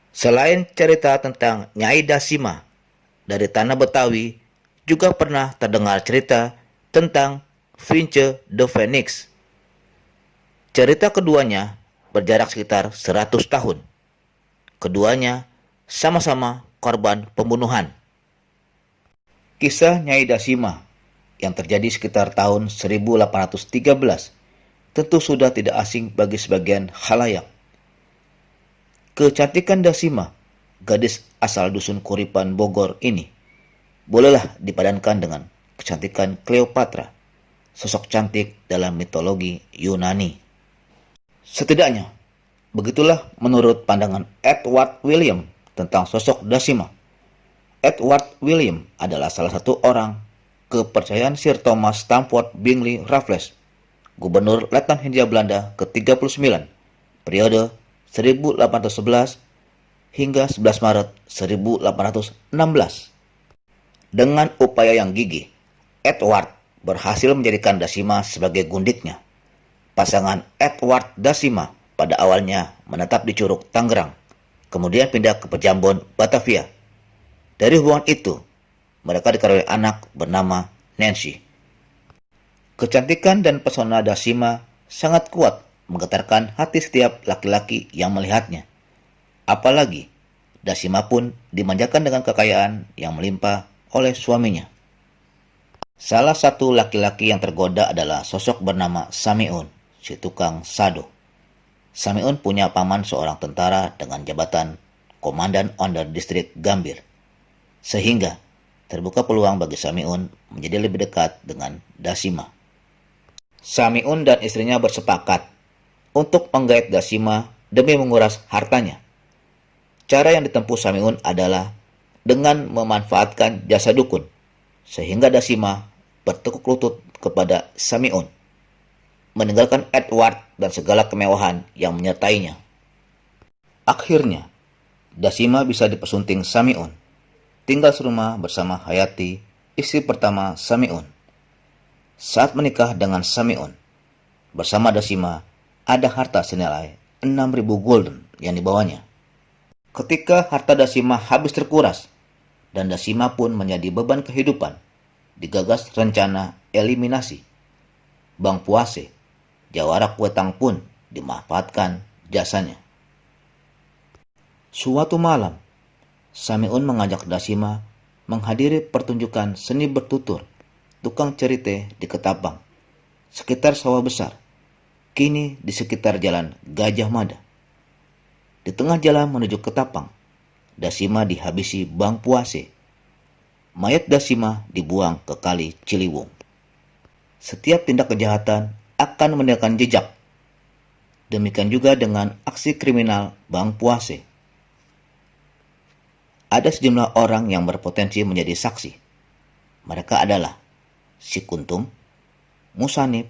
Selain cerita tentang Nyai Dasima dari tanah Betawi, juga pernah terdengar cerita tentang Vince the Phoenix. Cerita keduanya berjarak sekitar 100 tahun. Keduanya sama-sama korban pembunuhan. Kisah Nyai Dasima yang terjadi sekitar tahun 1813 tentu sudah tidak asing bagi sebagian khalayak. Kecantikan Dasima, gadis asal dusun Kuripan Bogor ini, bolehlah dipadankan dengan kecantikan Cleopatra, sosok cantik dalam mitologi Yunani. Setidaknya, begitulah menurut pandangan Edward William tentang sosok Dasima. Edward William adalah salah satu orang kepercayaan Sir Thomas Stamford Bingley Raffles, Gubernur Letnan Hindia Belanda ke-39, periode 1811 hingga 11 Maret 1816. Dengan upaya yang gigih, Edward berhasil menjadikan Dasima sebagai gundiknya. Pasangan Edward Dasima pada awalnya menetap di Curug, Tangerang, kemudian pindah ke Pejambon, Batavia. Dari hubungan itu, mereka dikaruniai anak bernama Nancy. Kecantikan dan pesona Dasima sangat kuat menggetarkan hati setiap laki-laki yang melihatnya. Apalagi, Dasima pun dimanjakan dengan kekayaan yang melimpah oleh suaminya. Salah satu laki-laki yang tergoda adalah sosok bernama Samiun, si tukang sado. Samiun punya paman seorang tentara dengan jabatan Komandan Onder Distrik Gambir, sehingga terbuka peluang bagi Samiun menjadi lebih dekat dengan Dasima. Samiun dan istrinya bersepakat untuk menggait Dasima demi menguras hartanya. Cara yang ditempuh Samiun adalah dengan memanfaatkan jasa dukun, sehingga Dasima bertekuk lutut kepada Samiun, meninggalkan Edward dan segala kemewahan yang menyertainya. Akhirnya, Dasima bisa dipersunting Samiun, tinggal serumah bersama Hayati, istri pertama Samiun. Saat menikah dengan Samiun, bersama Dasima ada harta senilai 6.000 gulden yang dibawanya. Ketika harta Dasima habis terkuras dan Dasima pun menjadi beban kehidupan, digagas rencana eliminasi. Bang Puase, jawara Kuetang pun dimanfaatkan jasanya. Suatu malam, Samiun mengajak Dasima menghadiri pertunjukan seni bertutur tukang cerite di Ketapang, sekitar sawah besar, kini di sekitar jalan Gajah Mada. Di tengah jalan menuju Ketapang, Dasima dihabisi Bang Puase. Mayat Dasima dibuang ke Kali Ciliwung. Setiap tindak kejahatan akan meninggalkan jejak. Demikian juga dengan aksi kriminal Bang Puase. Ada sejumlah orang yang berpotensi menjadi saksi. Mereka adalah Si Kuntum, Musanib,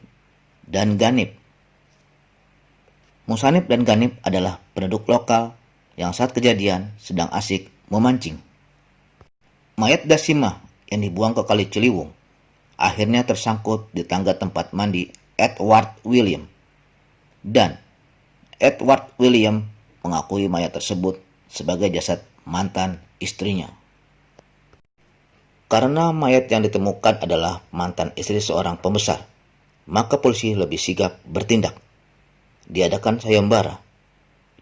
dan Ganip. Musanib dan Ganip adalah penduduk lokal yang saat kejadian sedang asik memancing. Mayat Dasima yang dibuang ke Kali Ciliwung akhirnya tersangkut di tangga tempat mandi Edward William. Dan Edward William mengakui mayat tersebut sebagai jasad mantan istrinya. Karena mayat yang ditemukan adalah mantan istri seorang pembesar, maka polisi lebih sigap bertindak. Diadakan sayembara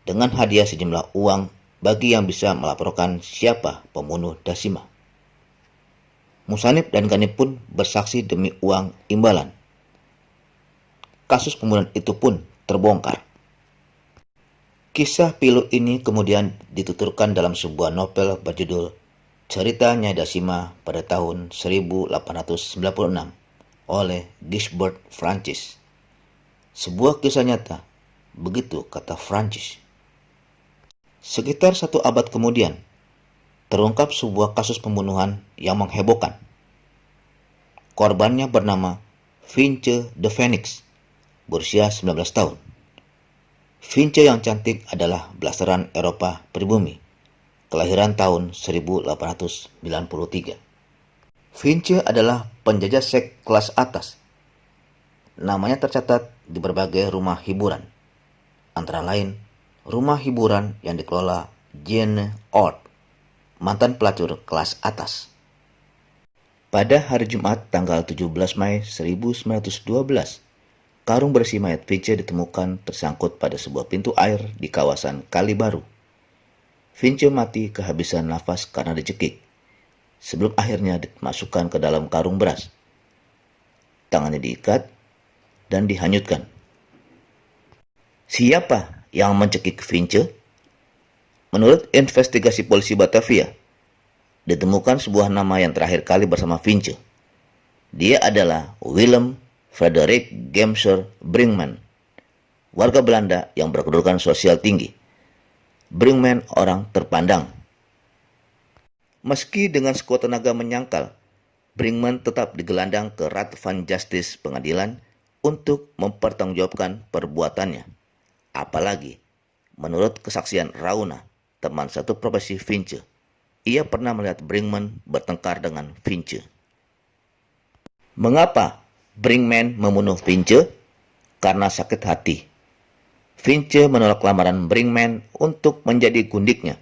dengan hadiah sejumlah uang bagi yang bisa melaporkan siapa pembunuh Dasima. Musanib dan Ganip pun bersaksi demi uang imbalan. Kasus pembunuhan itu pun terbongkar. Kisah pilu ini kemudian dituturkan dalam sebuah novel berjudul Cerita Nyai Dasima pada tahun 1896 oleh Gisbert Francis. Sebuah kisah nyata, begitu kata Francis. Sekitar 1 abad kemudian, terungkap sebuah kasus pembunuhan yang menghebohkan. Korbannya bernama Vince the Phoenix, berusia 19 tahun. Vince yang cantik adalah blasteran Eropa pribumi, kelahiran tahun 1893. Vince adalah penjajah seks kelas atas. Namanya tercatat di berbagai rumah hiburan, antara lain rumah hiburan yang dikelola Jeanne Ord, mantan pelacur kelas atas. Pada hari Jumat tanggal 17 Mei 1912, karung berisi mayat Finche ditemukan tersangkut pada sebuah pintu air di kawasan Kali Baru. Finche mati kehabisan nafas karena dicekik, sebelum akhirnya dimasukkan ke dalam karung beras. Tangannya diikat dan dihanyutkan. Siapa yang mencekik Finche? Menurut investigasi polisi Batavia, ditemukan sebuah nama yang terakhir kali bersama Finche. Dia adalah Willem Frederik Gemser Brinkman, warga Belanda yang berkedudukan sosial tinggi. Brinkman orang terpandang. Meski dengan sekuat tenaga menyangkal, Brinkman tetap digelandang ke Raad van Justice pengadilan untuk mempertanggungjawabkan perbuatannya. Apalagi, menurut kesaksian Rauna, teman satu profesi Finche, ia pernah melihat Brinkman bertengkar dengan Finche. Mengapa Brinkman membunuh Finche? Karena sakit hati. Finche menolak lamaran Brinkman untuk menjadi gundiknya.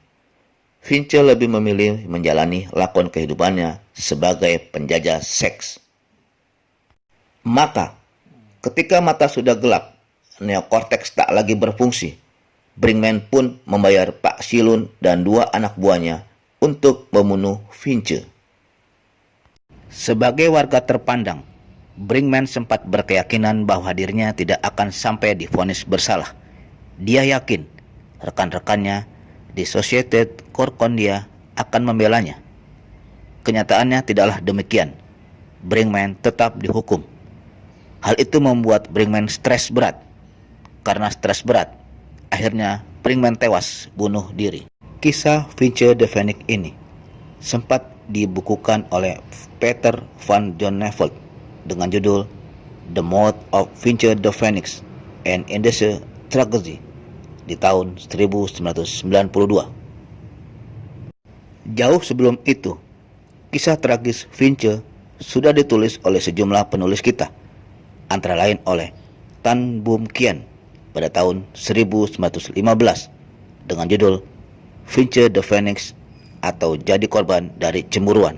Finche lebih memilih menjalani lakon kehidupannya sebagai penjajah seks. Maka, ketika mata sudah gelap, neokorteks tak lagi berfungsi, Brinkman pun membayar Pak Silun dan 2 anak buahnya untuk membunuh Finche. Sebagai warga terpandang, Brinkman sempat berkeyakinan bahwa dirinya tidak akan sampai divonis bersalah. Dia yakin rekan-rekannya di Societet Concordia akan membelanya. Kenyataannya tidaklah demikian. Brinkman tetap dihukum. Hal itu membuat Brinkman stres berat. Karena stres berat, akhirnya Brinkman tewas bunuh diri. Kisah Finche de Phoenix ini sempat dibukukan oleh Peter van Jonneveld dengan judul The Mouth of Finche de Phoenix and Indische Tragedy di tahun 1992. Jauh sebelum itu, kisah tragis Finche sudah ditulis oleh sejumlah penulis kita, antara lain oleh Tan Boom Kien pada tahun 1915 dengan judul Finche de Phoenix atau Jadi Korban dari Cemburuan.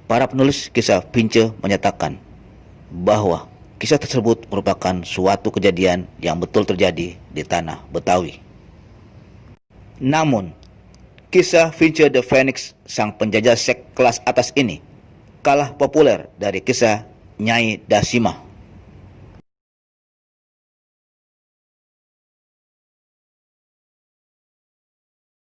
Para penulis kisah Finche menyatakan bahwa kisah tersebut merupakan suatu kejadian yang betul terjadi di tanah Betawi. Namun, kisah Finche de Phoenix, sang penjajah seks kelas atas ini, kalah populer dari kisah Nyai Dasima.